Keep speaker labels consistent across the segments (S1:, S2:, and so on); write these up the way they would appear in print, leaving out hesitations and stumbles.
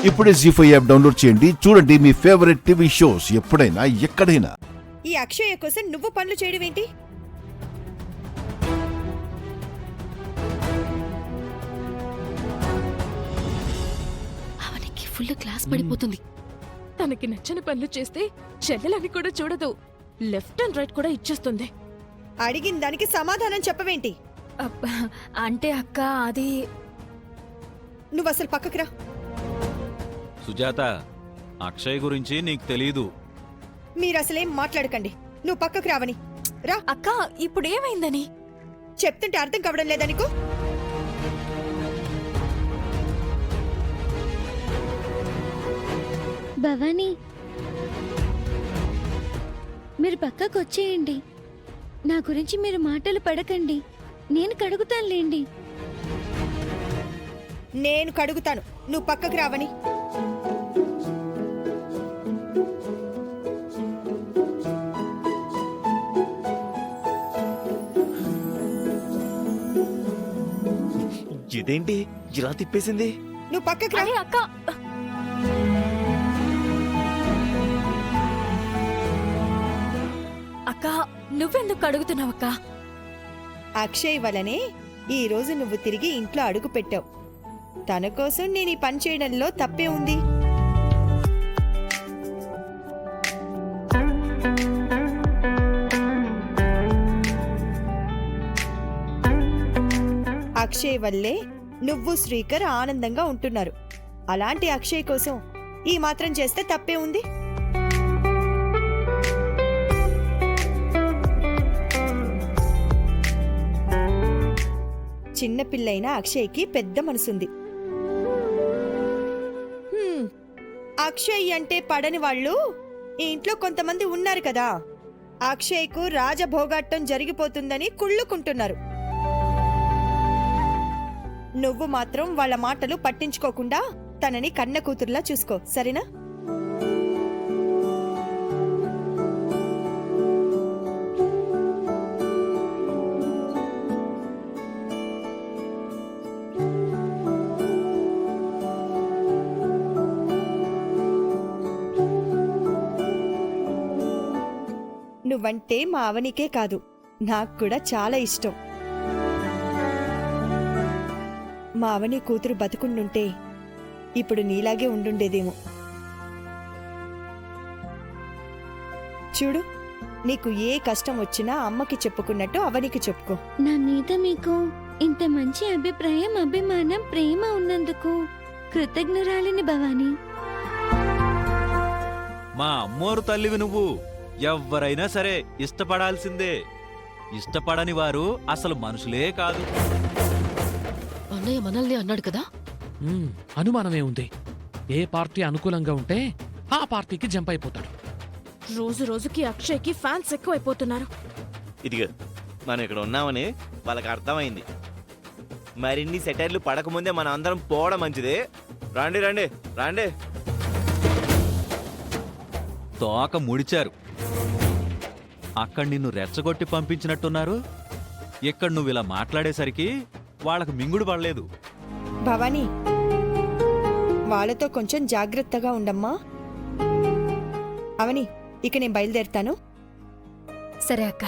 S1: ఇప్పుడే జీ5 app download చేయండి. చూడండి మీ ఫేవరెట్ టీవీ షోస్ ఎప్పుడైనా ఎక్కడైనా.
S2: ఈ అక్షయ కోసం నువ్వు పనులు చేయడం ఏంటి?
S3: అవనికి ఫుల్ క్లాస్ పడిపోతుంది.
S4: తనకి నచ్చని పనులు చేస్తే చెల్లెలని కూడా చూడదు, లెఫ్ట్ అండ్ రైట్ కూడా ఇచ్చేస్తుంది.
S2: అడిగిన దానికి సమాధానం చెప్పవేంటి?
S3: అబ్బా, అంటే అక్క అది
S2: నువ్వు అసలు పక్కకి రా.
S5: సుజాత, అక్షయ్ గురించి నీకు తెలీదు.
S2: మీరసలేం మాట్లాడకండి. నువ్వు పక్కకి రావని. రా.
S3: అక్క ఇప్పుడు ఏమైందని
S2: చెప్తుంటే అర్థం కావడం లేదా నీకు?
S6: భవానీ, మీరు పక్కకు వచ్చేయండి. నా గురించి మీరు మాటలు పడకండి. నేను కడుగుతానులేండి.
S2: నేను కడుగుతాను, నువ్వు పక్కకి రావని.
S7: ఇదేంటి ఇలా తిప్పేసింది?
S2: నువ్వు పక్కకి రా.
S3: అరే అక్క, అక్క నువ్వెందుకు అడుగుతున్నావక్క?
S2: అక్షయ్ వలనే ఈ రోజు నువ్వు తిరిగి ఇంట్లో అడుగు పెట్టావు. తన కోసం నేను ఈ పని చేయడంలో తప్పే ఉంది. అక్షయ్ వల్లే నువ్వు శ్రీకర్ ఆనందంగా ఉంటున్నారు. అలాంటి అక్షయ్ కోసం ఈ మాత్రం చేస్తే తప్పే ఉంది. చిన్నపిల్లైన అక్షయ్కి పెద్ద మనసుంది. అక్షయ్ అంటే పడని వాళ్ళు ఈ ఇంట్లో కొంతమంది ఉన్నారు కదా. అక్షయ్కు రాజభోగాట్టం జరిగిపోతుందని కుళ్ళుకుంటున్నారు. నువ్వు మాత్రం వాళ్ళ మాటలు పట్టించుకోకుండా తనని కన్న కూతురులా చూసుకో, సరేనా? నువ్వంటే మా అవనికే కాదు, నాకు కూడా చాలా ఇష్టం. మా అవని కూతురు బతుకుండుంటే ఇప్పుడు నీలాగే ఉండుండేదేమో. చూడు, నీకు ఏ కష్టం వచ్చినా అమ్మకి చెప్పుకున్నట్టు అవనికి చెప్పుకో.
S6: నా మీద మీకు ఇంత మంచి అభిప్రాయం, అభిమానం, ప్రేమ ఉన్నందుకు కృతజ్ఞురాలిని భవానీ.
S5: మా అమ్మోరు తల్లివి నువ్వు. ఎవ్వరైనా సరే ఇష్టపడాల్సిందే. ఇష్టపడని వారు అసలు మనుషులే కాదు.
S3: అన్నయ్య మనల్ని అన్నాడు కదా.
S8: అనుమానమే ఉంది. ఏ పార్టీ అనుకూలంగా ఉంటే ఆ పార్టీకి జంప్ అయిపోతాడు.
S4: రోజు రోజుకి అక్షయ్కి ఫ్యాన్స్ ఎక్కువైపోతున్నారు.
S7: ఇదిగో, మనం ఇక్కడ ఉన్నామని వాళ్ళకి అర్థమైంది. మరిన్ని సెటైర్లు పడకముందే మనం అందరం పోవడం మంచిదే. రండి రండి రండి.
S5: తోక ముడిచారు. అక్కడ నిన్ను రెచ్చగొట్టి పంపించినట్టున్నారు. ఇక్కడ నువ్వు ఇలా మాట్లాడేసరికి వాళ్ళకు మింగుడు పడలేదు.
S2: భవానీ, వాళ్ళతో కొంచెం జాగ్రత్తగా ఉండమ్మా. అవని, ఇక నేను బయలుదేరుతాను.
S3: సరే అక్క.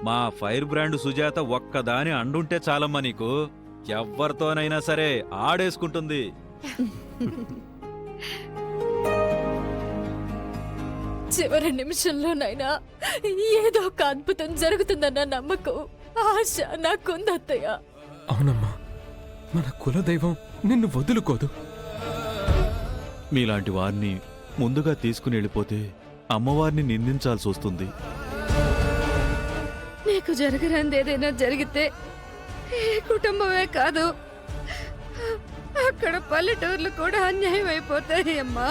S5: మా ఫైర్ బ్రాండ్ సుజాత ఒక్కదాని అండుంటే చాలమ్మా నీకు. ఎవ్వరితోనైనా సరే ఆడేసుకుంటుంది.
S4: చివరి నిమిషంలోనైనా ఏదో ఒక అద్భుతం జరుగుతుందన్న నమ్మకం, ఆశ నాకుంది అత్తయ్య.
S9: అవునమ్మా, మన కులదైవం నిన్ను వదులుకోదు.
S5: మీలాంటి వారిని ముందుగా తీసుకుని వెళ్ళిపోతే అమ్మవారిని నిందించాల్సి వస్తుంది.
S4: నీకు జరగరాంది ఏదైనా జరిగితే ఏ కుటుంబమే కాదు, అక్కడ పల్లెటూర్లు కూడా అన్యాయం అయిపోతాయి అమ్మా.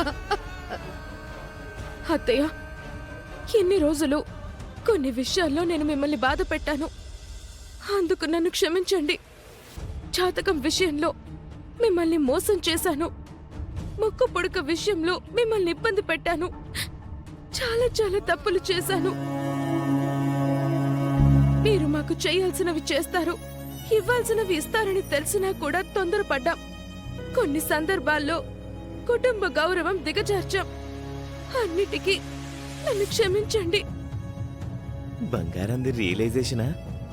S4: అత్తయ్య, ఎన్ని రోజులు కొన్ని విషయాల్లో నేను మిమ్మల్ని బాధ పెట్టాను. అందుకు నన్ను క్షమించండి. జాతకం విషయంలో మిమ్మల్ని మోసం చేశాను. మొక్కు పొడుక విషయంలో మిమ్మల్ని ఇబ్బంది పెట్టాను. చాలా చాలా తప్పులు చేశాను. మీరు మాకు చేయాల్సినవి చేస్తారు, ఇవ్వాల్సినవి ఇస్తారని తెలిసినా కూడా తొందరపడ్డాం. కొన్ని సందర్భాల్లో కుటుంబ గౌరవం దిగజార్చాం. అన్నిటికీ నన్ను క్షమించండి.
S7: బంగారంది రియలైజేషనా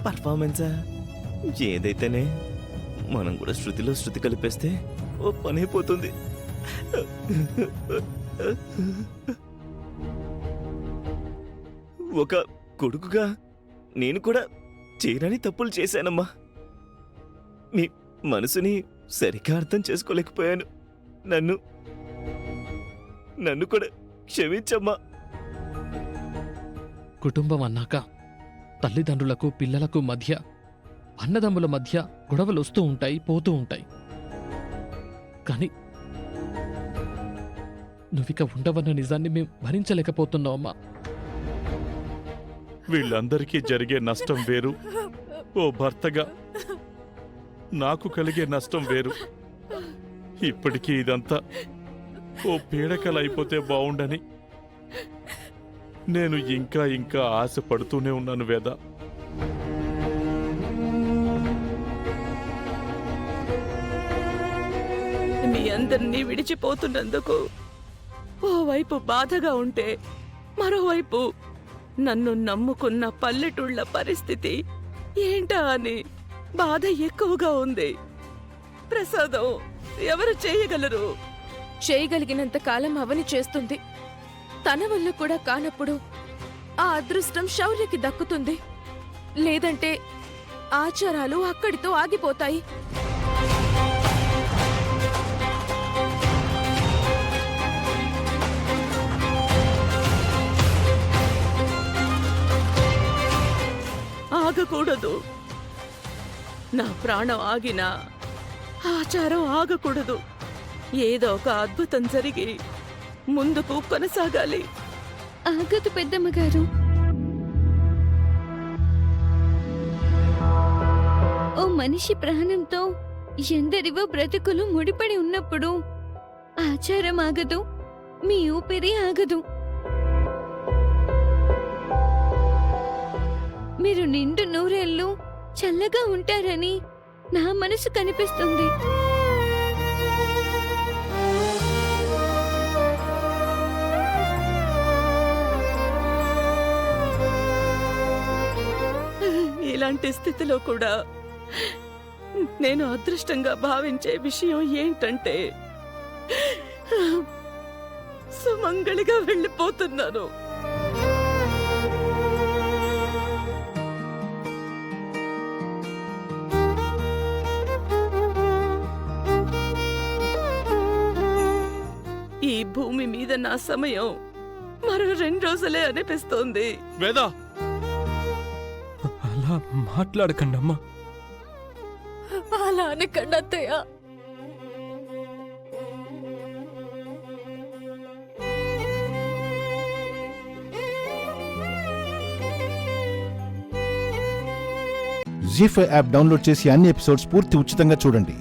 S7: పర్ఫార్మెన్సా ఏదైతేనే మనం కూడా శృతిలో శృతి కలిపేస్తే ఓ పని అయిపోతుంది. ఒక కొడుకుగా నేను కూడా చేయరాని తప్పులు చేశానమ్మా. నీ మనసుని సరిగ్గా అర్థం చేసుకోలేకపోయాను. నన్ను కూడా క్షమించమ్మా.
S8: కుటుంబం అన్నాక తల్లిదండ్రులకు పిల్లలకు మధ్య, అన్నదమ్ముల మధ్య గొడవలు వస్తూ ఉంటాయి, పోతూ ఉంటాయి. కానీ నువ్విక ఉండవన్న నిజాన్ని మేము భరించలేకపోతున్నావమ్మా.
S10: వీళ్ళందరికీ జరిగే నష్టం వేరు, ఓ భర్తగా నాకు కలిగే నష్టం వేరు. ఇప్పటికీ ఇదంతా ఓ పీడకల అయిపోతే బావుండని నేను ఇంకా ఇంకా ఆశపడుతూనే ఉన్నాను వేద.
S4: మీ అందరినీ విడిచిపోతున్నందుకు ఓవైపు బాధగా ఉంటే, మరోవైపు నన్ను నమ్ముకున్న పల్లెటూళ్ళ పరిస్థితి ఏంటా అని బాధ ఎక్కువగా ఉంది. ప్రసాదం ఎవరు చేయగలరు? చేయగలిగినంత కాలం అవని చేస్తుంది. తన వల్ల కూడా కానప్పుడు ఆ అదృష్టం శౌర్యకి దక్కుతుంది. లేదంటే ఆచారాలు అక్కడితో ఆగిపోతాయి. ఆగకూడదు. నా ప్రాణం ఆగినా ఆచారం ఆగకూడదు. ఏదో ఒక అద్భుతం జరిగి ముందుకు కొనసాగాలి.
S6: ఆగదు పెద్దమ్మగారు. ఓ మనిషి ప్రాణంతో ఎందరివో బ్రతుకులు ముడిపడి ఉన్నప్పుడు ఆచారం ఆగదు, మీ ఊపిరి ఆగదు. మీరు నిండు నూరేళ్ళు చల్లగా ఉంటారని నా మనసు కనిపిస్తుంది.
S4: ఇలాంటి స్థితిలో కూడా నేను అదృష్టంగా భావించే విషయం ఏంటంటే, సుమంగళిగా వెళ్ళిపోతున్నాను. ఈ భూమి మీద నా సమయం మరో 2 రోజులే అనిపిస్తోంది.
S10: వేద,
S9: అలా మాట్లాడకండి అమ్మా.
S3: అలా అనకండి అత్తయ్య.
S1: జీ5 యాప్ డౌన్లోడ్ చేసి అన్ని ఎపిసోడ్స్ పూర్తి ఉచితంగా చూడండి.